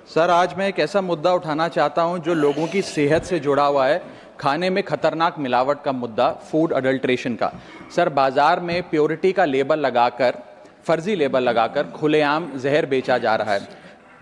Sir, आज मैं एक ऐसा मुद्दा उठाना चाहता हूं जो लोगों की सेहत से जुड़ा हुआ है। खाने में खतरनाक मिलावट का मुद्दा, फूड अडल्ट्रेशन का। सर, बाजार में प्योरिटी का लेबल लगाकर, फर्जी लेबल लगाकर खुलेआम जहर बेचा जा रहा है।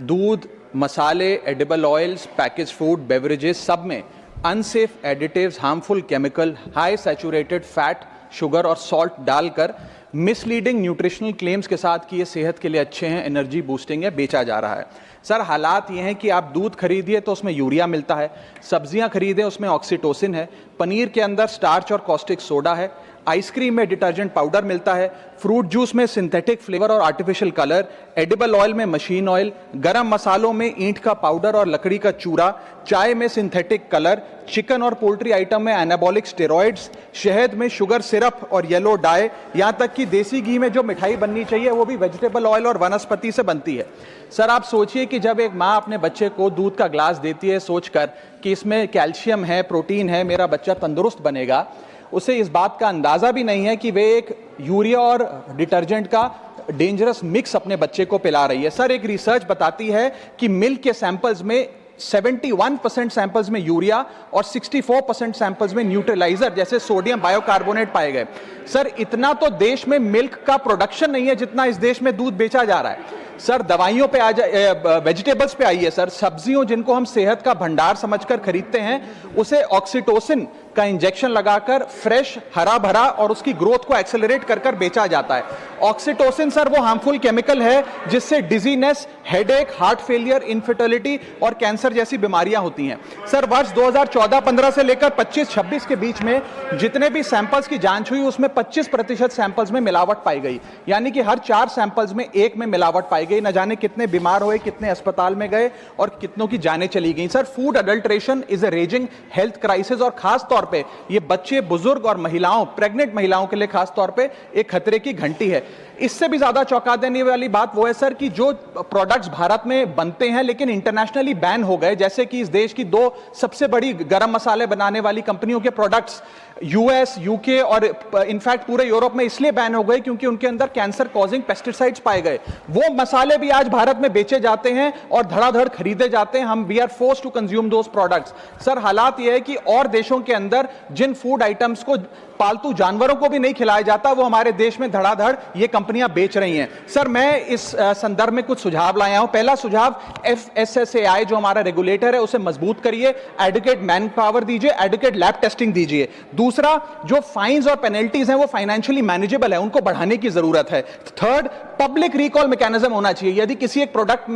दूध, मसाले, edible oils, package food, beverages, सब में unsafe additives, harmful chemical, high saturated fat, sugar और सॉल्ट डालकर मिसलीडिंग न्यूट्रिशनल क्लेम्स के साथ कि ये सेहत के लिए अच्छे हैं, एनर्जी बूस्टिंग है, बेचा जा रहा है। सर, हालात ये हैं कि आप दूध खरीदिए तो उसमें यूरिया मिलता है, सब्जियां खरीदें उसमें ऑक्सीटोसिन है, पनीर के अंदर स्टार्च और कॉस्टिक सोडा है, आइसक्रीम में डिटर्जेंट पाउडर मिलता है, फ्रूट जूस में सिंथेटिक फ्लेवर और आर्टिफिशियल कलर, एडिबल ऑयल में मशीन ऑयल, गरम मसालों में ईंट का पाउडर और लकड़ी का चूरा, चाय में सिंथेटिक कलर, चिकन और पोल्ट्री आइटम में एनाबॉलिक स्टेरॉइड्स, शहद में शुगर सिरप और येलो डाई, यहाँ तक कि देसी घी में जो मिठाई बननी चाहिए वो भी वेजिटेबल ऑयल और वनस्पति से बनती है। सर, आप सोचिए कि जब एक माँ अपने बच्चे को दूध का ग्लास देती है सोचकर कि इसमें कैल्शियम है, प्रोटीन है, मेरा बच्चा तंदुरुस्त बनेगा, उसे इस बात का अंदाजा भी नहीं है कि वे एक यूरिया और डिटर्जेंट का डेंजरस मिक्स अपने बच्चे को पिला रही है। सर, एक रिसर्च बताती है कि मिल्क के सैंपल्स में 71% सैंपल्स में यूरिया और 64% सैंपल्स में न्यूट्रलाइजर जैसे सोडियम बायोकार्बोनेट पाए गए। सर, इतना तो देश में मिल्क का प्रोडक्शन नहीं है जितना इस देश में दूध बेचा जा रहा है। सर, दवाइयों पे आ जाए, वेजिटेबल्स पे आइए। सर, सब्जियों जिनको हम सेहत का भंडार समझकर खरीदते हैं, उसे ऑक्सीटोसिन का इंजेक्शन लगाकर फ्रेश, हरा भरा और उसकी ग्रोथ को एक्सेलरेट कर कर बेचा जाता है। ऑक्सीटोसिन सर वो हार्मफुल केमिकल है जिससे dizziness, headache, heart failure, infertility और कैंसर जैसी बीमारियां होती हैं। सर, वर्ष 2014-15 से लेकर 25-26 के बीच में जितने भी सैंपल्स की जांच हुई उसमें 25% सैंपल्स में मिलावट पाई गई, यानी कि हर 4 सैंपल्स में 1 में मिलावट पाई गई। न जाने कितने बीमार हुए, कितने अस्पताल में गए और कितनों की जानें चली गई। Sir, food adulteration is a raising health crisis और खास तौर पे ये बच्चे, बुजुर्ग और महिलाओं, प्रेग्नेंट महिलाओं के लिए खास तौर पे एक खतरे की घंटी है। इससे भी ज्यादा चौंका देने वाली बात वो है सर कि जो प्रोडक्ट्स भारत में बनते हैं लेकिन इंटरनेशनली बैन हो गए, जैसे कि इस देश की 2 सबसे बड़ी गरम मसाले बनाने वाली कंपनियों के प्रोडक्ट्स यूएस, यूके और इनफैक्ट पूरे यूरोप में इसलिए बैन हो गए क्योंकि उनके अंदर कैंसर कॉजिंग पेस्टिसाइड्स पाए गए। वो मसाले भी आज भारत में बेचे जाते हैं और धड़ाधड़ खरीदे जाते हैं। हम we are forced to consume those products. Sir, हालात यह है कि और देशों के अंदर जिन फूड आइटम्स को पालतू जानवरों को भी नहीं खिलाया जाता, वो हमारे देश में धड़ाधड़ ये कंपनियां बेच रही हैं। सर, मैं इस संदर्भ में कुछ सुझाव लाया हूं। पहला सुझाव, FSSAI जो हमारा रेगुलेटर है उसे मजबूत करिए, एडुकेट मैन पावर दीजिए, एडुकेट लैब टेस्टिंग दीजिए। दूसरा, जो फाइन्स और पेनल्टीज हैं वो फाइनेंशियली मैनेजेबल है, उनको बढ़ाने की जरूरत है। थर्ड, पब्लिक रिकॉल मैकेनिज्म होना चाहिए। यदि किसी एक प्रोडक्ट में